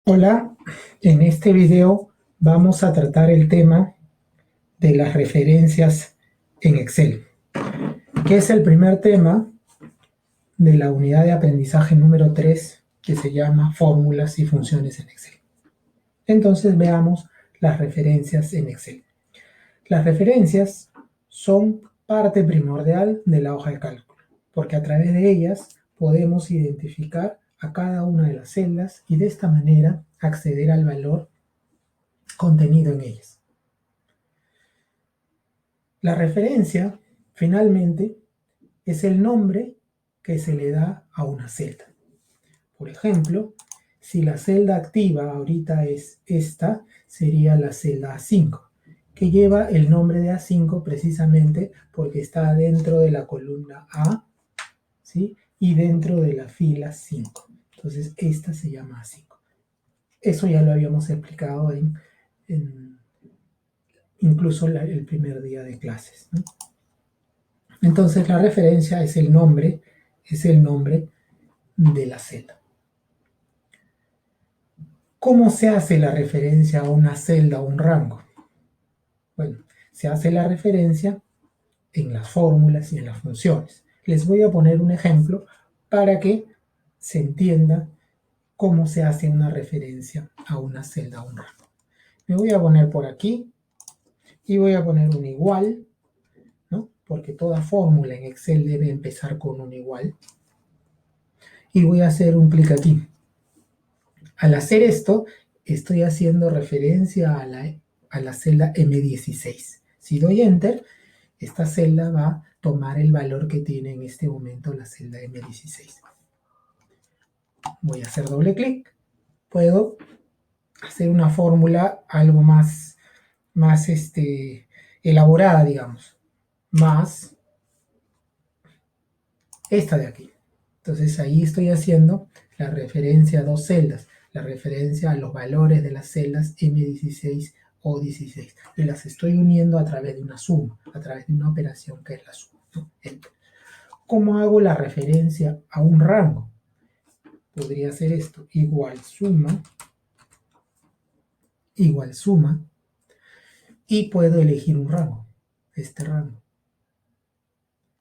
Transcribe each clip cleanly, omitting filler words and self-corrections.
Hola, en este video vamos a tratar el tema de las referencias en Excel, que es el primer tema de la unidad de aprendizaje número 3, que se llama Fórmulas y funciones en Excel. Entonces veamos las referencias en Excel. Las referencias son parte primordial de la hoja de cálculo, porque a través de ellas podemos identificar a cada una de las celdas y de esta manera acceder al valor contenido en ellas. La referencia, finalmente, es el nombre que se le da a una celda. Por ejemplo, si la celda activa ahorita es esta, sería la celda A5, que lleva el nombre de A5 precisamente porque está dentro de la columna A, ¿sí? Y dentro de la fila 5. Entonces, esta se llama A5. Eso ya lo habíamos explicado incluso el primer día de clases, ¿no? Entonces la referencia es el nombre de la celda. ¿Cómo se hace la referencia a una celda o un rango? Bueno, se hace la referencia en las fórmulas y en las funciones. Les voy a poner un ejemplo para que se entienda cómo se hace una referencia a una celda o un rango. Me voy a poner por aquí y voy a poner un igual, ¿no? Porque toda fórmula en Excel debe empezar con un igual. Y voy a hacer un clic aquí. Al hacer esto, estoy haciendo referencia a la celda M16. Si doy Enter, esta celda va a tomar el valor que tiene en este momento la celda M16. Voy a hacer doble clic. Puedo hacer una fórmula algo más elaborada, digamos. Más esta de aquí. Entonces ahí estoy haciendo la referencia a dos celdas, la referencia a los valores de las celdas M16 o 16 y las estoy uniendo a través de una suma, a través de una operación que es la suma, ¿no? ¿Cómo hago la referencia a un rango? Podría ser esto, igual suma, y puedo elegir un rango, este rango.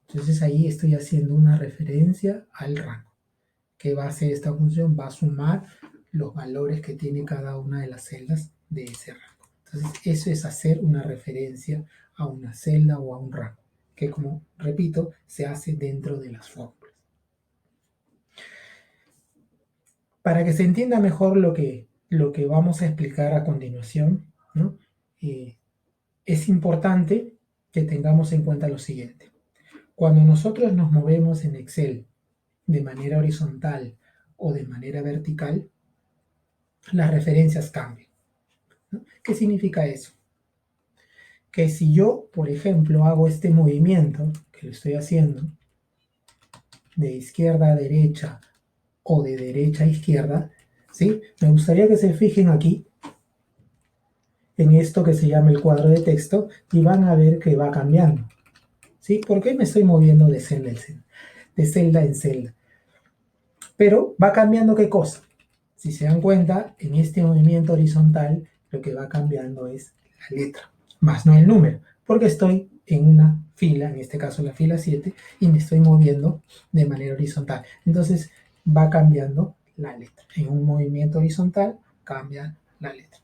Entonces ahí estoy haciendo una referencia al rango. ¿Qué va a hacer esta función? Va a sumar los valores que tiene cada una de las celdas de ese rango. Entonces, eso es hacer una referencia a una celda o a un rango, que como repito, se hace dentro de las fórmulas. Para que se entienda mejor lo que vamos a explicar a continuación, ¿no? Es importante que tengamos en cuenta lo siguiente. Cuando nosotros nos movemos en Excel de manera horizontal o de manera vertical, las referencias cambian, ¿no? ¿Qué significa eso? Que si yo, por ejemplo, hago este movimiento que lo estoy haciendo de izquierda a derecha o de derecha a izquierda, ¿sí? Me gustaría que se fijen aquí en esto que se llama el cuadro de texto y van a ver que va cambiando, ¿sí? ¿Por qué me estoy moviendo de celda en celda? Pero va cambiando ¿qué cosa? Si se dan cuenta, en este movimiento horizontal lo que va cambiando es la letra, más no el número, porque estoy en una fila, en este caso la fila 7, y me estoy moviendo de manera horizontal. Entonces va cambiando la letra. En un movimiento horizontal cambia la letra.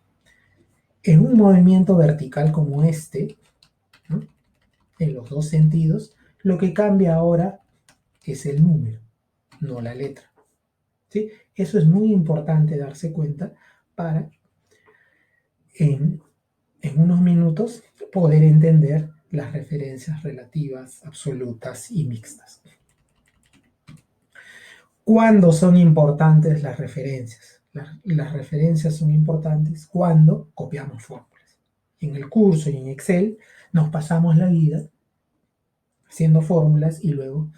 En un movimiento vertical como este, ¿no? En los dos sentidos, lo que cambia ahora es el número, no la letra. ¿Sí? Eso es muy importante darse cuenta para en unos minutos poder entender las referencias relativas, absolutas y mixtas. ¿Cuándo son importantes las referencias? Las referencias son importantes cuando copiamos fórmulas. En el curso y en Excel nos pasamos la vida haciendo fórmulas y luego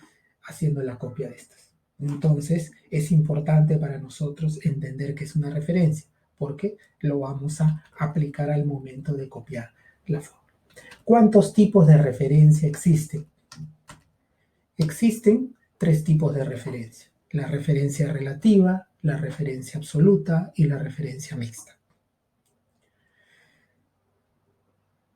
haciendo la copia de estas. Entonces es importante para nosotros entender qué es una referencia, porque lo vamos a aplicar al momento de copiar la fórmula. ¿Cuántos tipos de referencia existen? Existen tres tipos de referencia: la referencia relativa, la referencia absoluta y la referencia mixta.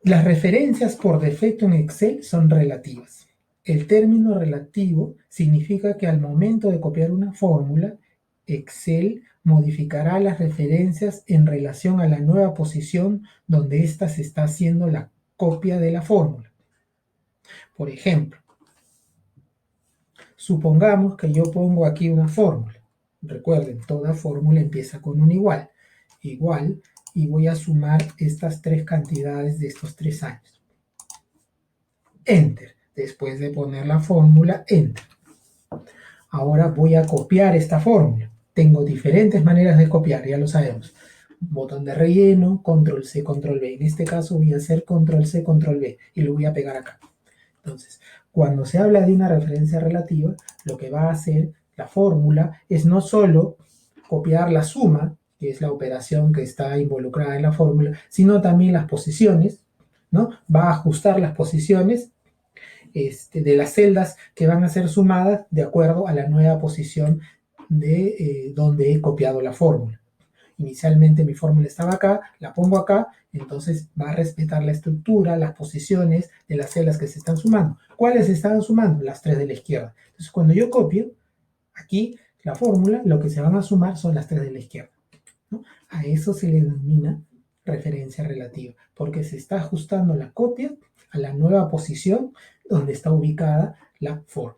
Las referencias por defecto en Excel son relativas. El término relativo significa que al momento de copiar una fórmula, Excel modificará las referencias en relación a la nueva posición donde ésta se está haciendo la copia de la fórmula. Por ejemplo, supongamos que yo pongo aquí una fórmula. Recuerden, toda fórmula empieza con un igual. Igual, y voy a sumar estas tres cantidades de estos 3 años. Enter. Después de poner la fórmula, Enter. Ahora voy a copiar esta fórmula. Tengo diferentes maneras de copiar, ya lo sabemos. Botón de relleno, control C, control V. En este caso voy a hacer control C, control V y lo voy a pegar acá. Entonces, cuando se habla de una referencia relativa, lo que va a hacer la fórmula es no solo copiar la suma, que es la operación que está involucrada en la fórmula, sino también las posiciones, ¿no? Va a ajustar las posiciones de las celdas que van a ser sumadas de acuerdo a la nueva posición de donde he copiado la fórmula. Inicialmente mi fórmula estaba acá, la pongo acá, entonces va a respetar la estructura, las posiciones de las celdas que se están sumando. ¿Cuáles se están sumando? Las 3 de la izquierda. Entonces cuando yo copio aquí la fórmula, lo que se van a sumar son las 3 de la izquierda, ¿no? A eso se le denomina referencia relativa, porque se está ajustando la copia a la nueva posición donde está ubicada la fórmula.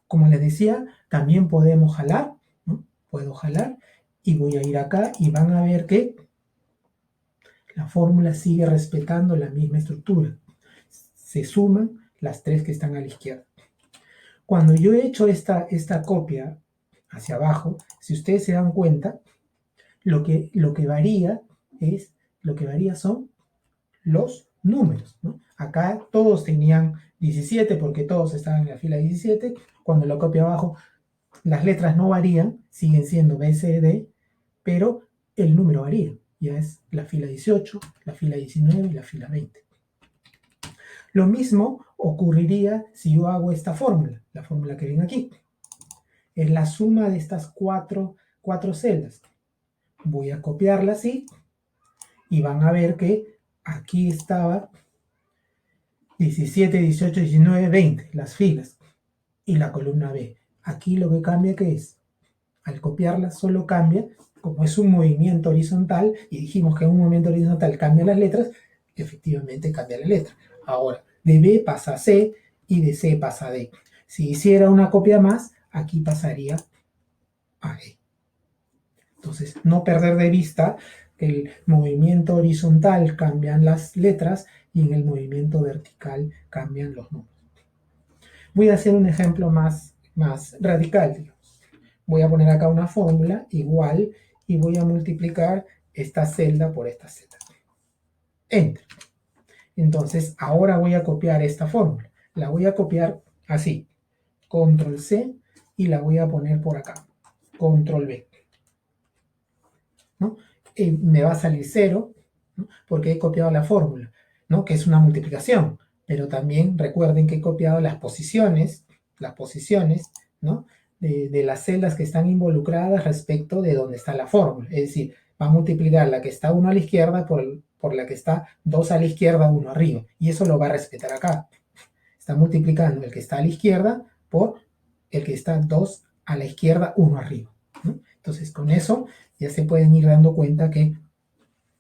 Como les decía, también podemos jalar, ¿no? Puedo jalar y voy a ir acá y van a ver que la fórmula sigue respetando la misma estructura. Se suman las 3 que están a la izquierda. Cuando yo he hecho esta copia hacia abajo, si ustedes se dan cuenta, lo que varía son los números, ¿no? Acá todos tenían 17 porque todos estaban en la fila 17. Cuando lo copio abajo, las letras no varían, siguen siendo B, C, D, pero el número varía. Ya es la fila 18, la fila 19 y la fila 20. Lo mismo ocurriría si yo hago esta fórmula, la fórmula que ven aquí. Es la suma de estas cuatro celdas. Voy a copiarla así y van a ver que aquí estaba 17, 18, 19, 20, las filas y la columna B. Aquí lo que cambia, ¿qué es? Al copiarla solo cambia, como es un movimiento horizontal, y dijimos que en un movimiento horizontal cambian las letras, efectivamente cambia la letra. Ahora, de B pasa a C y de C pasa a D. Si hiciera una copia más, aquí pasaría a E. Entonces, no perder de vista que el movimiento horizontal cambian las letras y en el movimiento vertical cambian los números. Voy a hacer un ejemplo más radical, digamos. Voy a poner acá una fórmula igual y voy a multiplicar esta celda por esta celda. Enter. Entonces, ahora voy a copiar esta fórmula. La voy a copiar así. Control C y la voy a poner por acá. Control V. ¿No? Me va a salir 0, ¿no? Porque he copiado la fórmula, ¿no? Que es una multiplicación. Pero también recuerden que he copiado las posiciones, ¿no? De las celdas que están involucradas respecto de donde está la fórmula. Es decir, va a multiplicar la que está 1 a la izquierda por la que está 2 a la izquierda, 1 arriba. Y eso lo va a respetar acá. Está multiplicando el que está a la izquierda por el que está 2 a la izquierda, 1 arriba, ¿no? Entonces, con eso ya se pueden ir dando cuenta que,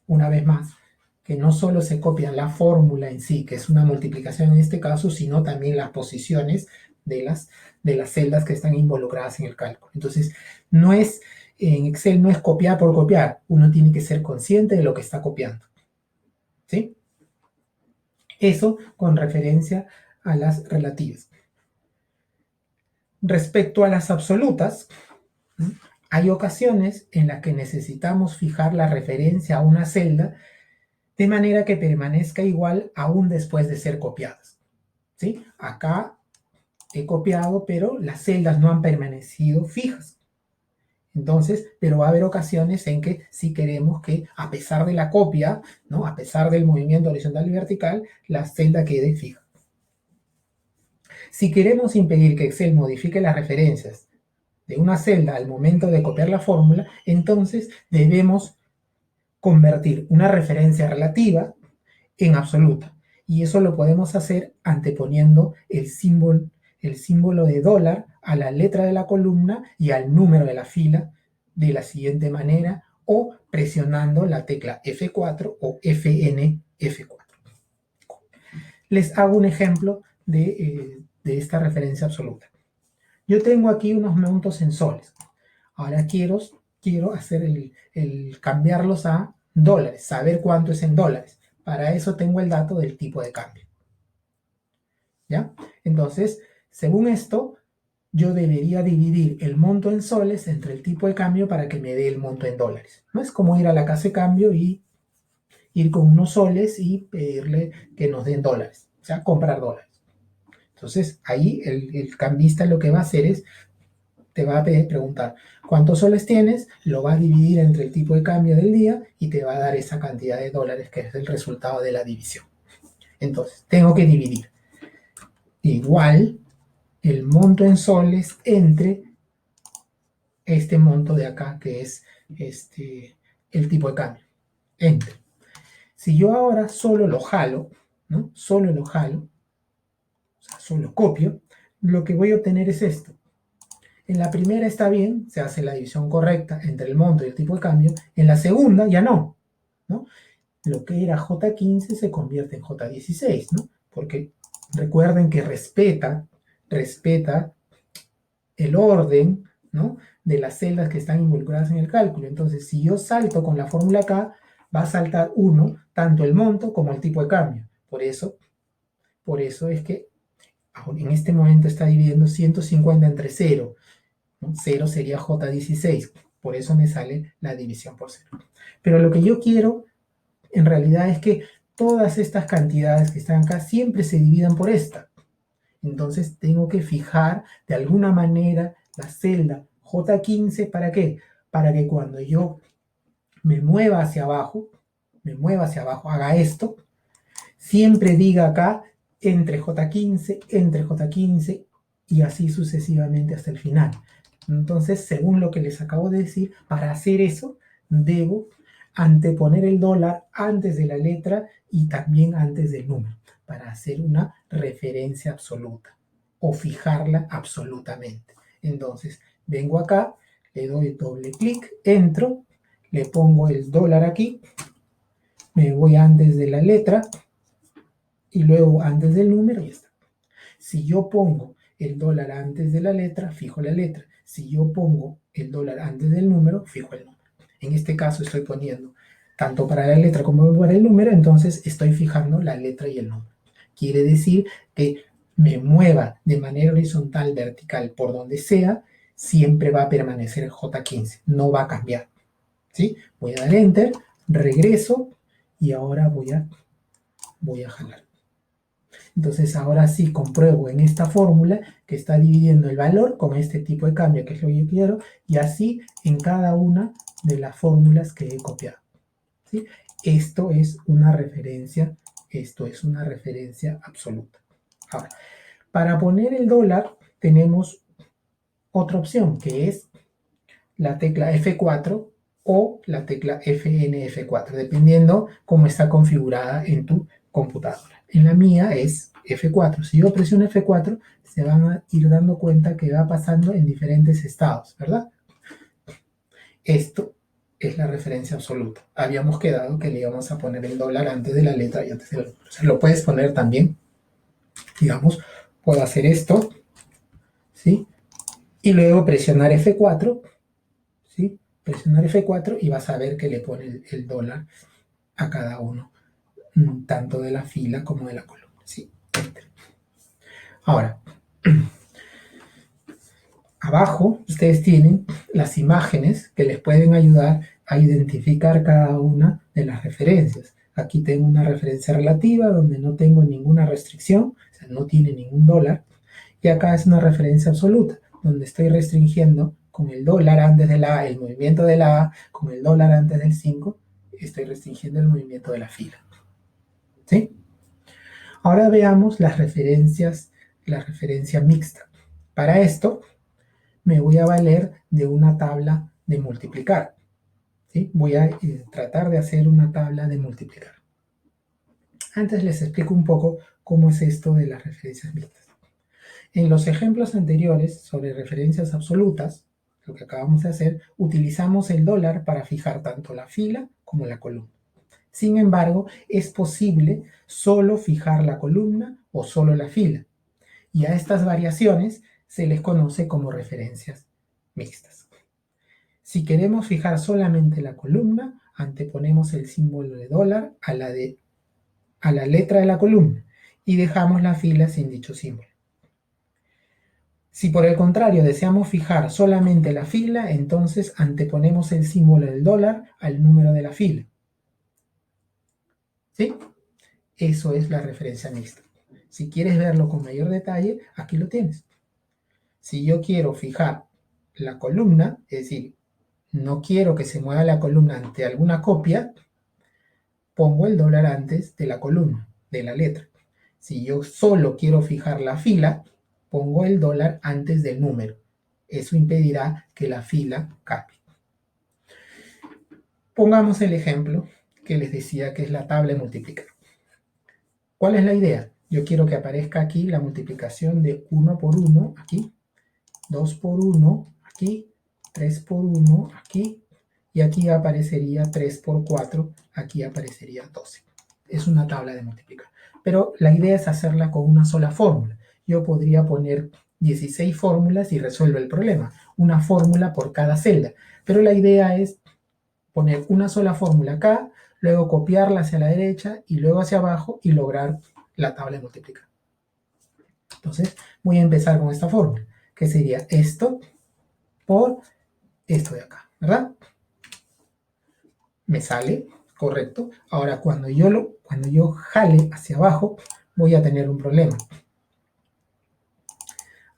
una vez más, que no solo se copia la fórmula en sí, que es una multiplicación en este caso, sino también las posiciones de las celdas que están involucradas en el cálculo. Entonces, en Excel no es copiar por copiar, uno tiene que ser consciente de lo que está copiando, ¿sí? Eso con referencia a las relativas. Respecto a las absolutas, ¿no? Hay ocasiones en las que necesitamos fijar la referencia a una celda de manera que permanezca igual aún después de ser copiadas, ¿sí? Acá he copiado, pero las celdas no han permanecido fijas. Entonces, pero va a haber ocasiones en que sí queremos que, a pesar de la copia, ¿no? A pesar del movimiento horizontal y vertical, la celda quede fija. Si queremos impedir que Excel modifique las referencias de una celda al momento de copiar la fórmula, entonces debemos convertir una referencia relativa en absoluta. Y eso lo podemos hacer anteponiendo el símbolo de dólar a la letra de la columna y al número de la fila de la siguiente manera, o presionando la tecla F4 o FN F4. Les hago un ejemplo de esta referencia absoluta. Yo tengo aquí unos montos en soles. Ahora quiero hacer el cambiarlos a dólares, saber cuánto es en dólares. Para eso tengo el dato del tipo de cambio. ¿Ya? Entonces, según esto, yo debería dividir el monto en soles entre el tipo de cambio para que me dé el monto en dólares. No es como ir a la casa de cambio y ir con unos soles y pedirle que nos den dólares, o sea, comprar dólares. Entonces, ahí el cambista lo que va a hacer es, te va a preguntar cuántos soles tienes, lo va a dividir entre el tipo de cambio del día y te va a dar esa cantidad de dólares que es el resultado de la división. Entonces, tengo que dividir igual el monto en soles entre este monto de acá, que es el tipo de cambio. Entre. Si yo ahora solo lo jalo, ¿no? Solo lo jalo, o sea, solo copio, lo que voy a obtener es esto. En la primera está bien, se hace la división correcta entre el monto y el tipo de cambio. En la segunda ya no, ¿no? Lo que era J15 se convierte en J16, ¿no? Porque recuerden que respeta el orden, ¿no? De las celdas que están involucradas en el cálculo. Entonces, si yo salto con la fórmula acá, va a saltar 1, tanto el monto como el tipo de cambio. Por eso es que en este momento está dividiendo 150 entre 0. 0 sería J16, por eso me sale la división por 0. Pero lo que yo quiero en realidad es que todas estas cantidades que están acá siempre se dividan por esta. Entonces tengo que fijar de alguna manera la celda J15, ¿para qué? Para que cuando yo me mueva hacia abajo, haga esto, siempre diga acá entre J15 y así sucesivamente hasta el final. Entonces, según lo que les acabo de decir, para hacer eso debo anteponer el dólar antes de la letra y también antes del número, para hacer una referencia absoluta o fijarla absolutamente. Entonces, vengo acá, le doy doble clic, entro, le pongo el dólar aquí, me voy antes de la letra y luego antes del número y ya está. Si yo pongo el dólar antes de la letra, fijo la letra. Si yo pongo el dólar antes del número, fijo el número. En este caso estoy poniendo tanto para la letra como para el número, entonces estoy fijando la letra y el número. Quiere decir que me mueva de manera horizontal, vertical, por donde sea, siempre va a permanecer el J15, no va a cambiar. ¿Sí? Voy a dar Enter, regreso y ahora voy a jalar. Entonces ahora sí compruebo en esta fórmula que está dividiendo el valor con este tipo de cambio, que es lo que yo quiero, y así en cada una de las fórmulas que he copiado. ¿Sí? Esto es una referencia absoluta. Ahora, para poner el dólar tenemos otra opción, que es la tecla F4 o la tecla FNF4, dependiendo cómo está configurada en tu computadora. En la mía es F4. Si yo presiono F4, se van a ir dando cuenta que va pasando en diferentes estados, ¿verdad? Esto es la referencia absoluta. Habíamos quedado que le íbamos a poner el dólar antes de la letra y antes de la letra. O sea, lo puedes poner también, digamos, puedo hacer esto, ¿sí? Y luego presionar F4, ¿sí? Presionar F4 y vas a ver que le pone el dólar a cada uno, tanto de la fila como de la columna. ¿Sí? Ahora, abajo ustedes tienen las imágenes que les pueden ayudar a identificar cada una de las referencias. Aquí tengo una referencia relativa donde no tengo ninguna restricción, o sea, no tiene ningún dólar. Y acá es una referencia absoluta, donde estoy restringiendo con el dólar antes de la A, el movimiento de la A, con el dólar antes del 5, estoy restringiendo el movimiento de la fila. ¿Sí? Ahora veamos las referencias, la referencia mixta. Para esto, me voy a valer de una tabla de multiplicar. ¿Sí? Voy a tratar de hacer una tabla de multiplicar. Antes les explico un poco cómo es esto de las referencias mixtas. En los ejemplos anteriores sobre referencias absolutas, lo que acabamos de hacer, utilizamos el dólar para fijar tanto la fila como la columna. Sin embargo, es posible solo fijar la columna o solo la fila, y a estas variaciones se les conoce como referencias mixtas. Si queremos fijar solamente la columna, anteponemos el símbolo de dólar a la letra de la columna y dejamos la fila sin dicho símbolo. Si por el contrario deseamos fijar solamente la fila, entonces anteponemos el símbolo del dólar al número de la fila. ¿Sí? Eso es la referencia mixta. Si quieres verlo con mayor detalle, aquí lo tienes. Si yo quiero fijar la columna, es decir, no quiero que se mueva la columna ante alguna copia, pongo el dólar antes de la columna, de la letra. Si yo solo quiero fijar la fila, pongo el dólar antes del número. Eso impedirá que la fila cambie. Pongamos el ejemplo que les decía que es la tabla de multiplicar. ¿Cuál es la idea? Yo quiero que aparezca aquí la multiplicación de 1 por 1 aquí, 2 por 1 aquí, 3 por 1 aquí, y aquí aparecería 3 por 4, aquí aparecería 12. Es una tabla de multiplicar. Pero la idea es hacerla con una sola fórmula. Yo podría poner 16 fórmulas y resuelvo el problema. Una fórmula por cada celda. Pero la idea es poner una sola fórmula acá, luego copiarla hacia la derecha y luego hacia abajo y lograr la tabla de multiplicar. Entonces voy a empezar con esta fórmula, que sería esto por esto de acá, ¿verdad? Me sale, correcto. Ahora cuando yo jale hacia abajo, voy a tener un problema.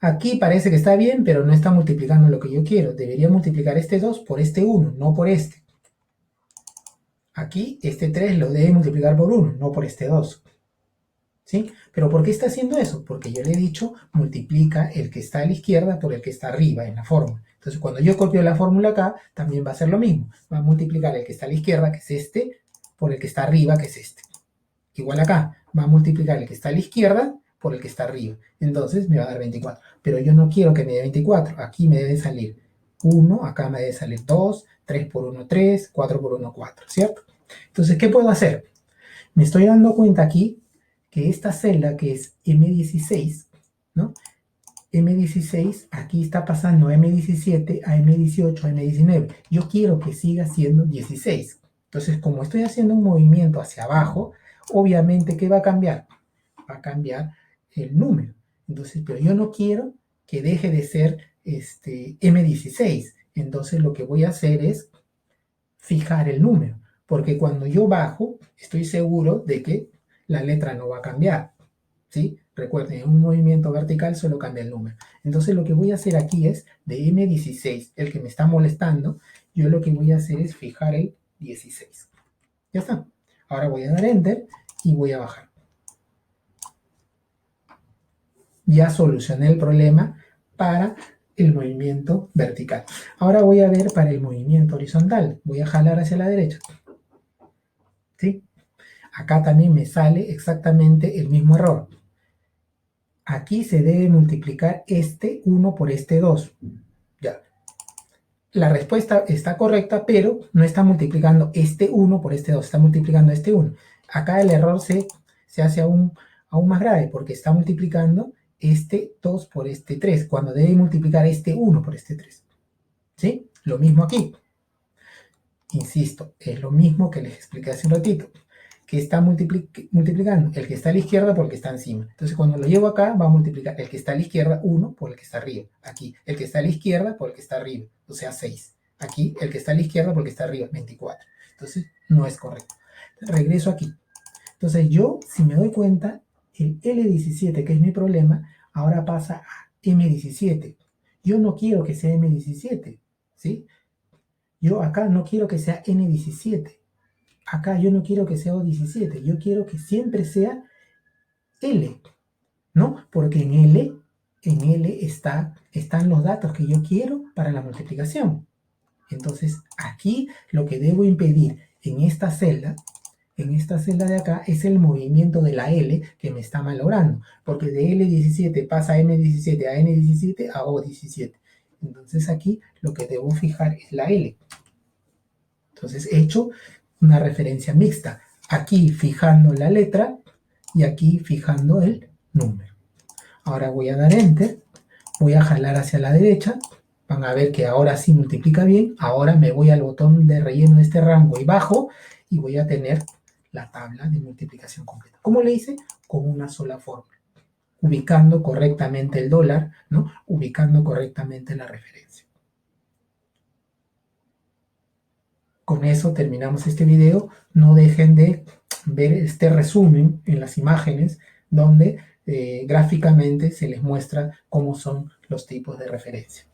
Aquí parece que está bien, pero no está multiplicando lo que yo quiero. Debería multiplicar este 2 por este 1, no por este. Aquí este 3 lo debe multiplicar por 1, no por este 2. ¿Sí? ¿Pero por qué está haciendo eso? Porque yo le he dicho, multiplica el que está a la izquierda por el que está arriba en la fórmula. Entonces, cuando yo copio la fórmula acá, también va a ser lo mismo. Va a multiplicar el que está a la izquierda, que es este, por el que está arriba, que es este. Igual acá, va a multiplicar el que está a la izquierda por el que está arriba. Entonces, me va a dar 24. Pero yo no quiero que me dé 24. Aquí me debe salir 1, acá me debe salir 2, 3 por 1, 3, 4 por 1, 4, ¿cierto? Entonces, ¿qué puedo hacer? Me estoy dando cuenta aquí que esta celda que es M16, ¿no? M16 aquí está pasando a M17, a M18, a M19. Yo quiero que siga siendo 16. Entonces, como estoy haciendo un movimiento hacia abajo, obviamente, ¿qué va a cambiar? Va a cambiar el número. Entonces, pero yo no quiero que deje de ser M16. Entonces, lo que voy a hacer es fijar el número. Porque cuando yo bajo, estoy seguro de que la letra no va a cambiar, ¿sí? Recuerden, en un movimiento vertical solo cambia el número. Entonces lo que voy a hacer aquí es, de M16, el que me está molestando, yo lo que voy a hacer es fijar el 16. Ya está. Ahora voy a dar Enter y voy a bajar. Ya solucioné el problema para el movimiento vertical. Ahora voy a ver para el movimiento horizontal. Voy a jalar hacia la derecha. ¿Sí? Acá también me sale exactamente el mismo error. Aquí se debe multiplicar este 1 por este 2. Ya. La respuesta está correcta, pero no está multiplicando este 1 por este 2, está multiplicando este 1. Acá el error se hace aún más grave, porque está multiplicando este 2 por este 3, cuando debe multiplicar este 1 por este 3. ¿Sí? Lo mismo aquí. Insisto, es lo mismo que les expliqué hace un ratito, que está multiplicando el que está a la izquierda por el que está encima. Entonces, cuando lo llevo acá, va a multiplicar el que está a la izquierda 1 por el que está arriba. Aquí, el que está a la izquierda por el que está arriba, o sea, 6. Aquí, el que está a la izquierda por el que está arriba, 24. Entonces, no es correcto. Regreso aquí. Entonces, yo, si me doy cuenta, el L17, que es mi problema, ahora pasa a M17. Yo no quiero que sea M17, ¿sí? Yo acá no quiero que sea N17. Acá yo no quiero que sea O17. Yo quiero que siempre sea L, ¿no? Porque en L en L están los datos que yo quiero para la multiplicación. Entonces, aquí lo que debo impedir en esta celda de acá, es el movimiento de la L que me está malogrando, porque de L17 pasa a M17, a N17, a O17. Entonces aquí lo que debo fijar es la L. Entonces he hecho una referencia mixta, aquí fijando la letra y aquí fijando el número. Ahora voy a dar Enter, voy a jalar hacia la derecha, van a ver que ahora sí multiplica bien. Ahora me voy al botón de relleno de este rango y bajo y voy a tener la tabla de multiplicación completa. ¿Cómo le hice? Con una sola fórmula, ubicando correctamente el dólar, ¿no? Ubicando correctamente la referencia. Con eso terminamos este video. No dejen de ver este resumen en las imágenes donde gráficamente se les muestra cómo son los tipos de referencia.